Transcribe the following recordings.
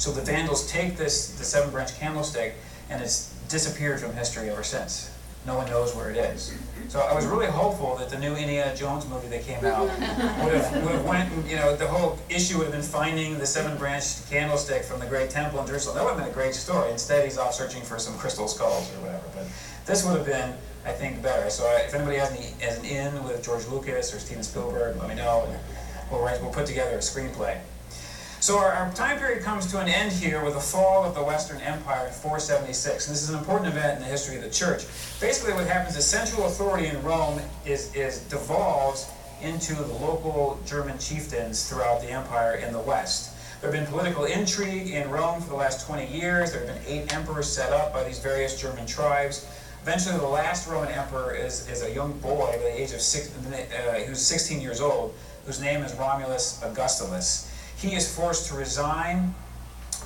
So the Vandals take the seven-branch candlestick, and it's disappeared from history ever since. No one knows where it is. So I was really hopeful that the new Indiana Jones movie that came out would have went, the whole issue would have been finding the seven-branch candlestick from the great temple in Jerusalem. That would have been a great story. Instead, he's off searching for some crystal skulls or whatever. But this would have been, I think, better. So if anybody has an in with George Lucas or Steven Spielberg, let me know, and we'll put together a screenplay. So our time period comes to an end here with the fall of the Western Empire in 476. And this is an important event in the history of the church. Basically what happens is central authority in Rome is devolves into the local German chieftains throughout the empire in the West. There have been political intrigue in Rome for the last 20 years. There have been 8 emperors set up by these various German tribes. Eventually the last Roman emperor is a young boy by the age of who's 16 years old, whose name is Romulus Augustulus. He is forced to resign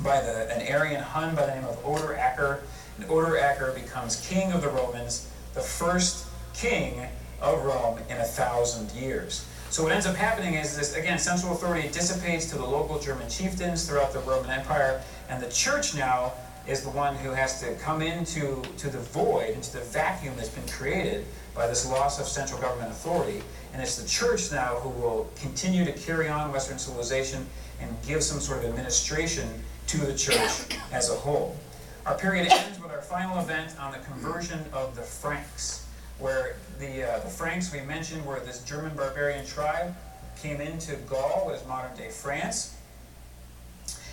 by an Arian Hun by the name of Odoracer, and Odoracer becomes king of the Romans, the first king of Rome in 1,000 years. So what ends up happening is this, again, central authority dissipates to the local German chieftains throughout the Roman Empire, and the church now is the one who has to come into the void, into the vacuum that's been created by this loss of central government authority. And it's the church now who will continue to carry on Western civilization and give some sort of administration to the church as a whole. Our period ends with our final event on the conversion of the Franks, where the Franks we mentioned were this German barbarian tribe, came into Gaul, what is modern-day France,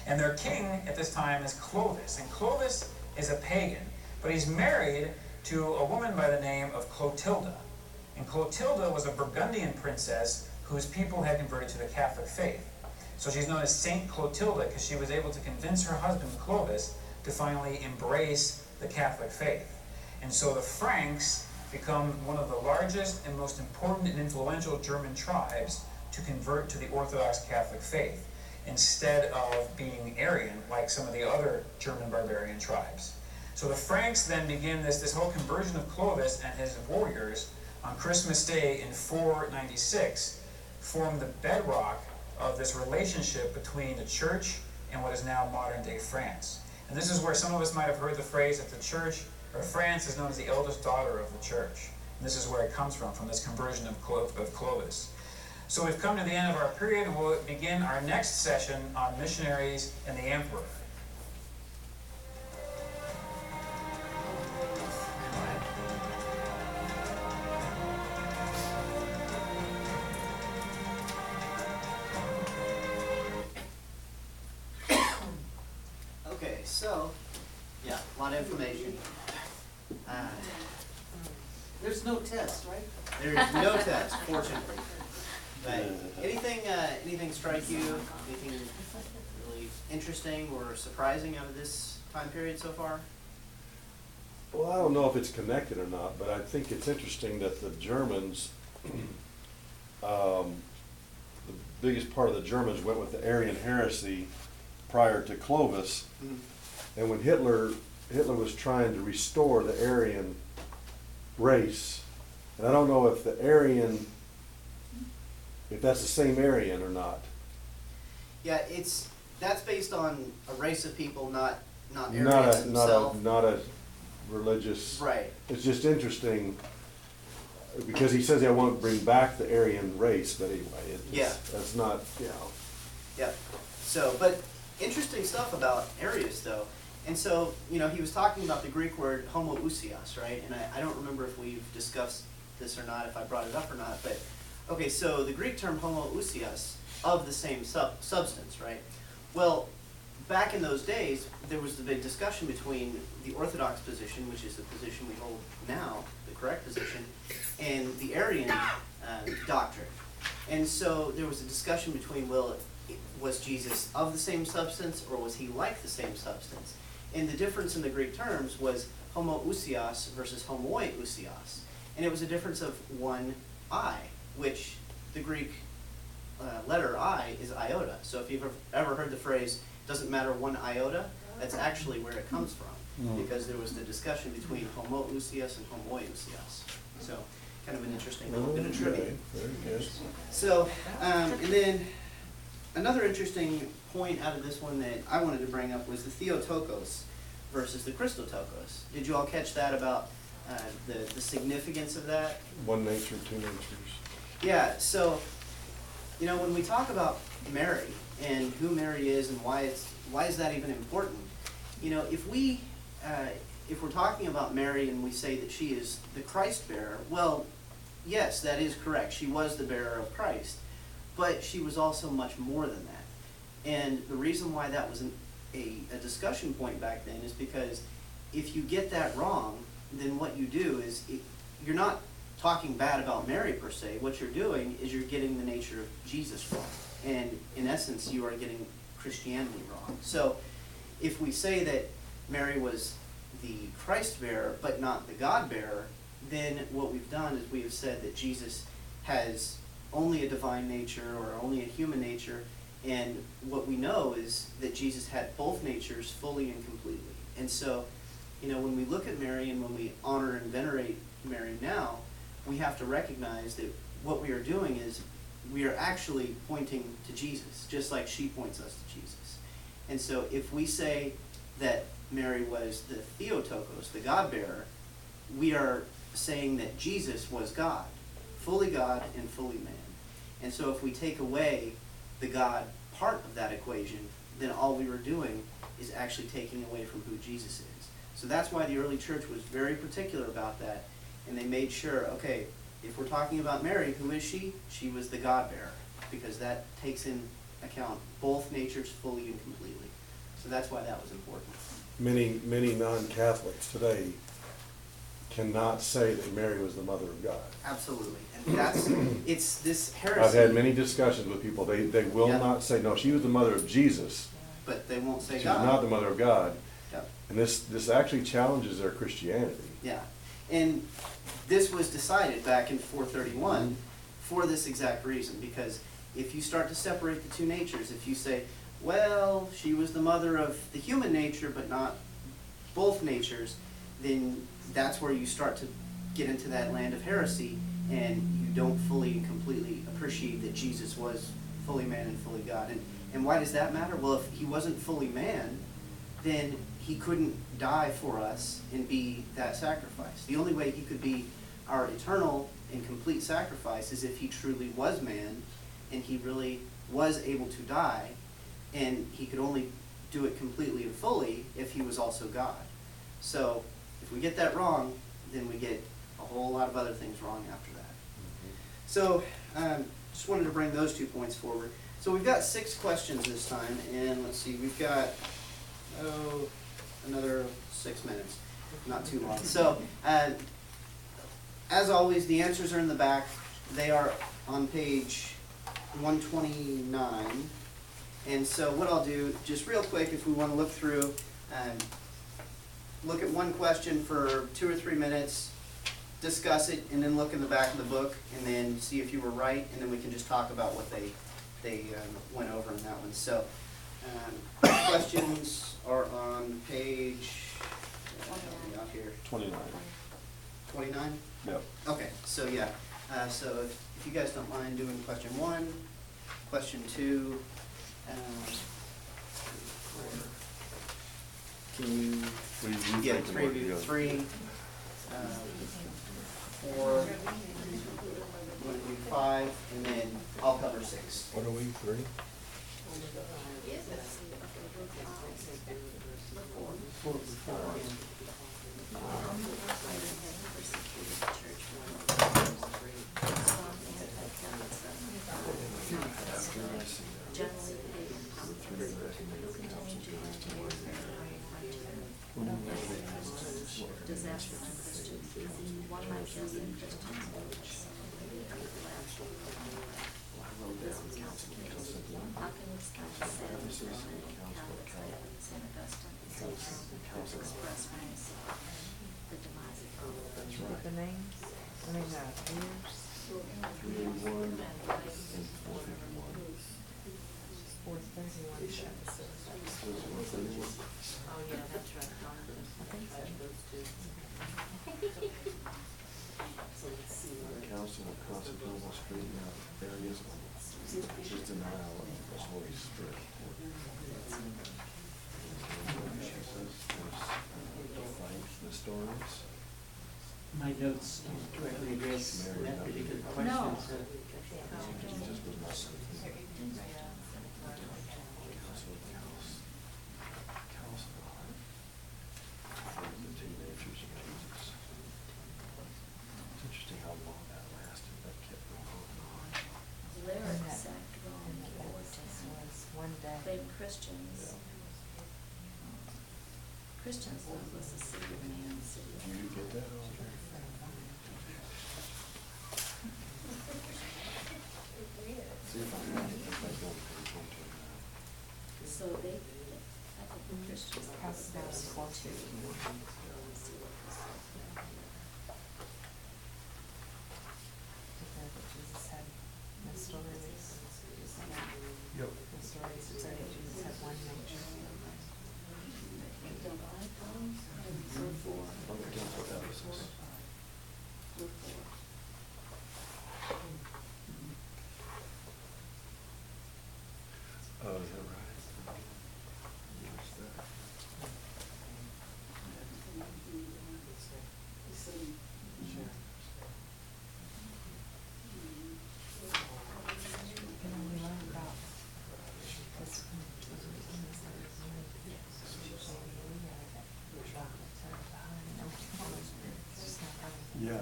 and their king at this time is Clovis. And Clovis is a pagan, but he's married to a woman by the name of Clotilda. And Clotilda was a Burgundian princess whose people had converted to the Catholic faith. So she's known as Saint Clotilda because she was able to convince her husband Clovis to finally embrace the Catholic faith. And so the Franks become one of the largest and most important and influential German tribes to convert to the Orthodox Catholic faith, instead of being Arian like some of the other German barbarian tribes. So the Franks then begin this whole conversion of Clovis and his warriors on Christmas Day in 496, form the bedrock of this relationship between the church and what is now modern-day France. And this is where some of us might have heard the phrase that the church, or France, is known as the eldest daughter of the church. And this is where it comes from this conversion of Clovis. So we've come to the end of our period, and we'll begin our next session on missionaries and the emperor. So, yeah, a lot of information. There's no test, right? There's no test, fortunately. But anything strike you? Anything really interesting or surprising out of this time period so far? Well, I don't know if it's connected or not, but I think it's interesting that the Germans, the biggest part of the Germans went with the Arian heresy prior to Clovis. Mm-hmm. And when Hitler was trying to restore the Aryan race, and I don't know if that's the same Aryan or not. Yeah, that's based on a race of people, not Aryans themselves. Not a religious. Right. It's just interesting because he says, I want to bring back the Aryan race, but anyway, that's not, Yeah. So, but interesting stuff about Arius, though. And so, he was talking about the Greek word homoousios, right? And I don't remember if we've discussed this or not, if I brought it up or not, but, okay, so the Greek term homoousios, of the same substance, right? Well, back in those days, there was the big discussion between the Orthodox position, which is the position we hold now, the correct position, and the Arian doctrine. And so there was a discussion between, was Jesus of the same substance, or was he like the same substance? And the difference in the Greek terms was homoousios versus homoiousios. And it was a difference of one I, which the Greek letter I is iota. So if you've ever heard the phrase, doesn't matter one iota, that's actually where it comes from. Because there was the discussion between homoousios and homoiousios. So kind of an interesting little bit of trivia. Very good. So, and then another interesting point out of this one that I wanted to bring up was the Theotokos versus the Christotokos. Did you all catch that about the significance of that? One nature, two natures. Yeah, so, you know, when we talk about Mary and who Mary is and why is that even important? You know, if we're talking about Mary and we say that she is the Christ bearer, well, yes, that is correct. She was the bearer of Christ, but she was also much more than that. And the reason why that was a discussion point back then is because if you get that wrong, then what you do is you're not talking bad about Mary per se. What you're doing is you're getting the nature of Jesus wrong. And in essence, you are getting Christianity wrong. So if we say that Mary was the Christ bearer but not the God bearer, then what we've done is we have said that Jesus has only a divine nature or only a human nature, and what we know is that Jesus had both natures fully and completely. And so, you know, when we look at Mary and when we honor and venerate Mary now, we have to recognize that what we are doing is we are actually pointing to Jesus, just like she points us to Jesus. And so if we say that Mary was the Theotokos, the God-bearer, we are saying that Jesus was God and fully man. And so if we take away the God part of that equation, then all we were doing is actually taking away from who Jesus is. So that's why the early church was very particular about that, and they made sure, okay, if we're talking about Mary, who is she? She was the God-bearer, because that takes in account both natures fully and completely. So that's why that was important. Many non-Catholics today cannot say that Mary was the mother of God. Absolutely. And it's this heresy. I've had many discussions with people. They will Yeah. not say, no, she was the mother of Jesus. But they won't say She's God. not the mother of God. Yep. And this actually challenges their Christianity. Yeah. And this was decided back in 431 for this exact reason, because if you start to separate the two natures, if you say, well, she was the mother of the human nature but not both natures, then that's where you start to get into that land of heresy, and you don't fully and completely appreciate that Jesus was fully man and fully God. And why does that matter? Well, if he wasn't fully man, then he couldn't die for us and be that sacrifice. The only way he could be our eternal and complete sacrifice is if he truly was man and he really was able to die, and he could only do it completely and fully if he was also God. So if we get that wrong, then we get a whole lot of other things wrong after that. So just wanted to bring those 2 points forward. So we've got 6 questions this time, and let's see, we've got another 6 minutes, not too long. So as always, the answers are in the back. They are on page 129. And so what I'll do, just real quick, if we want to look through, look at one question for 2 or 3 minutes, discuss it, and then look in the back of the book, and then see if you were right, and then we can just talk about what they went over in that one. So questions are on page, out here, 29. 29? Yep. Okay, so yeah, so if you guys don't mind doing question 1, question 2, can you, yeah, 3, 4, you want to do 5, and then I'll cover 6. What are we, 3? The names, I mean, years. 381 and 451. 431. Oh, yeah, that's right. I think so. So let's see. Council of Constantinople straighten out areas of his denial of the Holy Spirit. The stories. My notes don't directly address that particular question, No. so. Jesus was not something. The teenagers of Jesus. It's interesting how long that lasted, that kept going on. Lyrics act wrong And the all the baptism time. was one day. Blame Christians. Christians love us a city of man, city of You get that? See if I can get that going page 129. So they, I think the Christians love us Verse 14. See what this is. Declared that Jesus had the stories. Yep. The stories declared that Jesus had one nature. Don't I come and so forth. Public council Ephesus. So forth. Oh, is that right? Where's that? And then we learned about this. Yeah.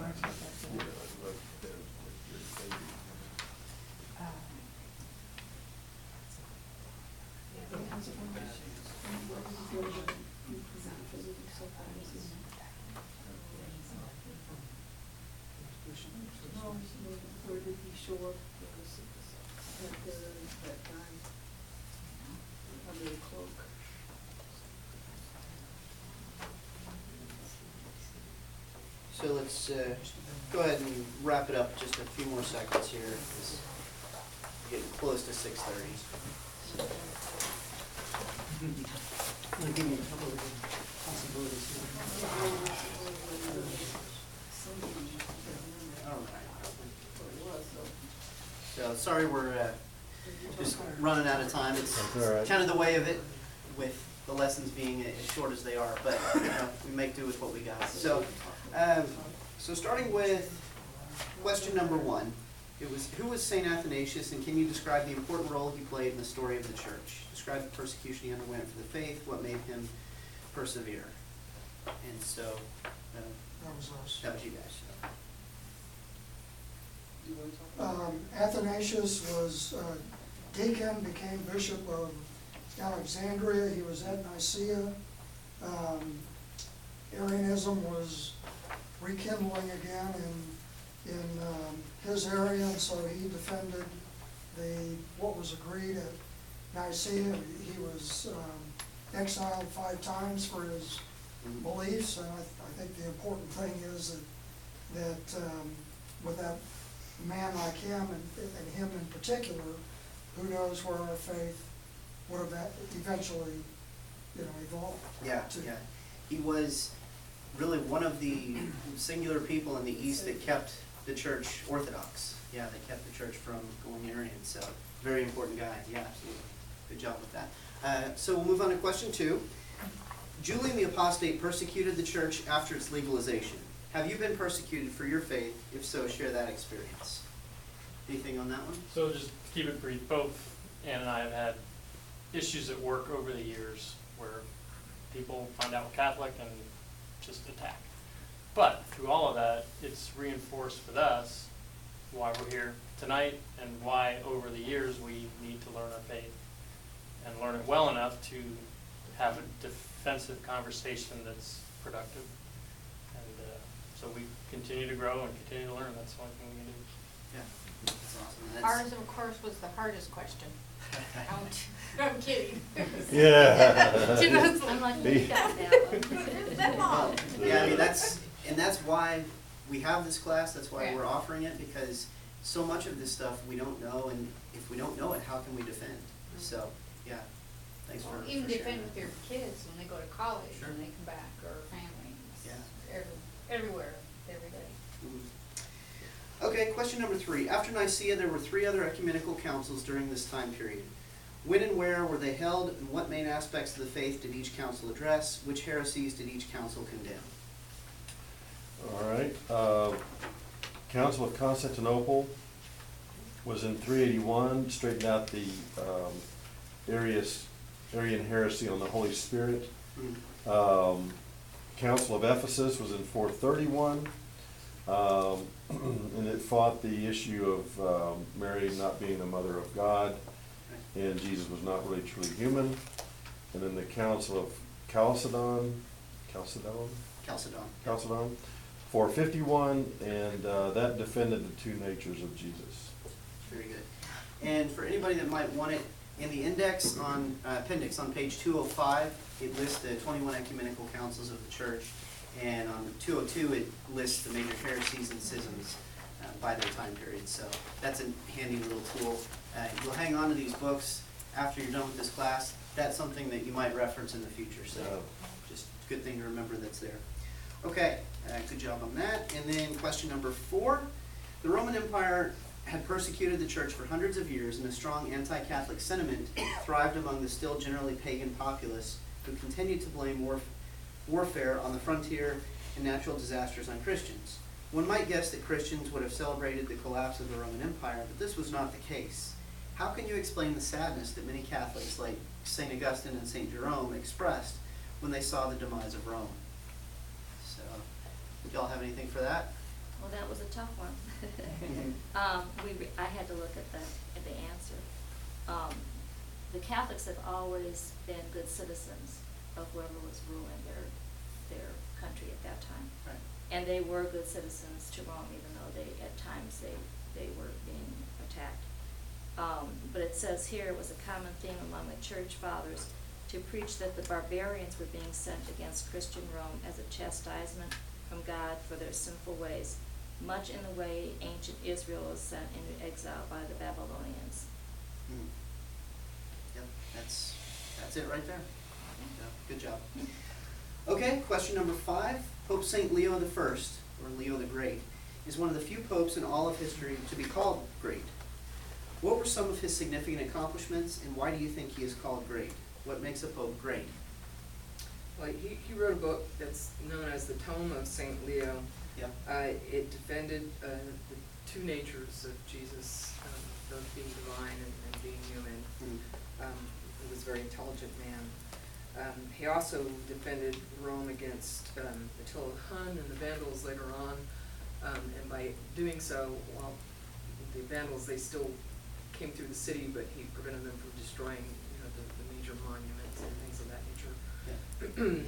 Where did he show up? Because at that time, under the cloak. So let's go ahead and wrap it up just a few more seconds here. It's getting close to 6:30. I'm gonna give you a couple of possibilities here. All right. So sorry we're just running out of time. It's That's all right. kind of the way of it with the lessons being as short as they are, but you know, we make do with what we got. So, so starting with question number 1, it was, who was Saint Athanasius, and can you describe the important role he played in the story of the church? Describe the persecution he underwent for the faith, what made him persevere. And so, That was us. that was you guys. Athanasius was deacon, became bishop of Alexandria. He was at Nicaea. Arianism was rekindling again in his area, and so he defended what was agreed at Nicaea. He was exiled 5 times for his beliefs, and I think the important thing is that with that man like him, and him in particular, who knows where our faith would have eventually, evolved. Yeah, to. yeah. He was really one of the singular people in the East that kept the church orthodox. Yeah, they kept the church from going Arian, so very important guy. Yeah, absolutely. Good job with that. So we'll move on to question 2. Julian the Apostate persecuted the church after its legalization. Have you been persecuted for your faith? If so, share that experience. Anything on that one? So just to keep it brief, both Ann and I have had issues at work over the years where people find out we're Catholic and just attack. But through all of that, it's reinforced with us why we're here tonight and why over the years we need to learn our faith and learn it well enough to have a defensive conversation that's productive. And so we continue to grow and continue to learn. That's the only thing we can do. Yeah, that's awesome. And that's- Ours, of course, was the hardest question. I'm kidding. Yeah. You know, it's I'm like, lucky you got that one. Well, yeah, I mean, that's why we have this class, that's why Yeah. we're offering it, because so much of this stuff we don't know, and if we don't know it, how can we defend? So, yeah, thanks for even sharing defend that. with your kids when they go to college Sure. and they come back, or family. Yeah. Everywhere, every day. Mhm. Okay, question number 3. After Nicaea, there were 3 other ecumenical councils during this time period. When and where were they held, and what main aspects of the faith did each council address? Which heresies did each council condemn? All right, Council of Constantinople was in 381, straightened out the Arian heresy on the Holy Spirit. Council of Ephesus was in 431, and it fought the issue of Mary not being the mother of God, and Jesus was not really truly human. And then the Council of Chalcedon, 451, and that defended the two natures of Jesus. Very good. And for anybody that might want it, in the index on, appendix on page 205, it lists the 21 ecumenical councils of the church, and on 202, it lists the major heresies and schisms by their time period. So that's a handy little tool. You'll hang on to these books after you're done with this class. That's something that you might reference in the future, so just a good thing to remember that's there. Okay, good job on that. And then question number 4. The Roman Empire had persecuted the church for hundreds of years, and a strong anti-Catholic sentiment thrived among the still generally pagan populace, who continued to blame warfare on the frontier and natural disasters on Christians. One might guess that Christians would have celebrated the collapse of the Roman Empire, but this was not the case. How can you explain the sadness that many Catholics, like St. Augustine and St. Jerome, expressed when they saw the demise of Rome? So, y'all have anything for that? Well, that was a tough one. I had to look at the answer. The Catholics have always been good citizens of whoever was ruling their country at that time. Right. And they were good citizens to Rome, even though at times they were being attacked. But it says here it was a common theme among the church fathers to preach that the barbarians were being sent against Christian Rome as a chastisement from God for their sinful ways, much in the way ancient Israel was sent into exile by the Babylonians. Yep, that's it right there. Good job. Okay, question number 5. Pope St. Leo I, or Leo the Great, is one of the few popes in all of history to be called great. What were some of his significant accomplishments, and why do you think he is called great? What makes a pope great? Well, he wrote a book that's known as the Tome of St. Leo. Yep. It defended the two natures of Jesus, both being divine and being human. He was a very intelligent man. He also defended Rome against Attila the Hun and the Vandals later on, and by doing so, well, the Vandals, they still came through the city, but he prevented them from destroying, the major monuments and things of that nature. Yeah.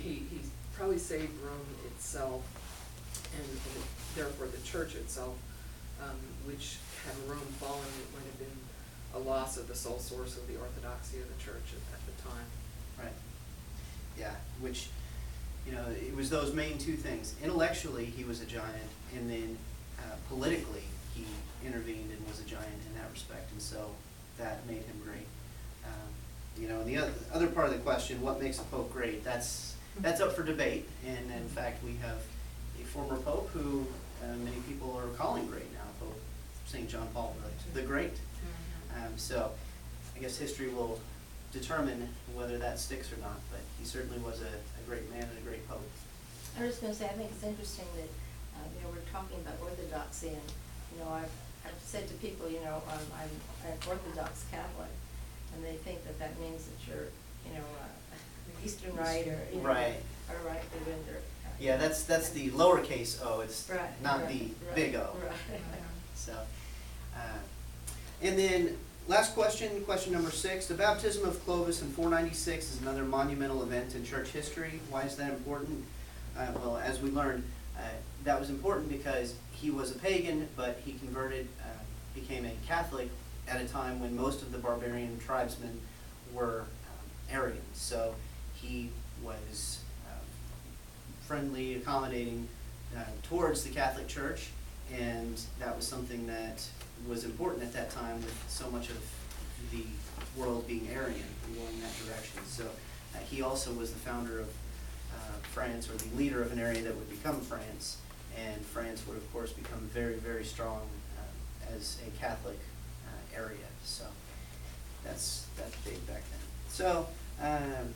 he probably saved Rome itself, and therefore the church itself, which had Rome fallen, it might have been a loss of the sole source of the orthodoxy of the church at the time. Right. Yeah, which, it was those main two things. Intellectually, he was a giant, and then politically, he intervened and was a giant in that respect, and so that made him great. And the other part of the question, what makes a pope great, that's up for debate, and in fact, we have a former pope who many people are calling great now, Pope St. John Paul the Great. So I guess history will determine whether that sticks or not, but he certainly was a great man and a great pope. I was going to say, I think it's interesting that, we're talking about orthodoxy, and, I've said to people, I'm an Orthodox Catholic, and they think that means that you're, Eastern Rite or, right. Or right, or yeah, that's the lowercase o, it's right, not right, the right, big O. Right. So, and then last question number 6. The baptism of Clovis in 496 is another monumental event in church history. Why is that important? Well, as we learned, that was important because he was a pagan, but he converted, became a Catholic at a time when most of the barbarian tribesmen were Arians. So he was friendly, accommodating towards the Catholic Church, and that was something that was important at that time with so much of the world being Arian and going that direction. So he also was the founder of France, or the leader of an area that would become France, and France would of course become very, very strong as a Catholic area. So that's big back then. So, that's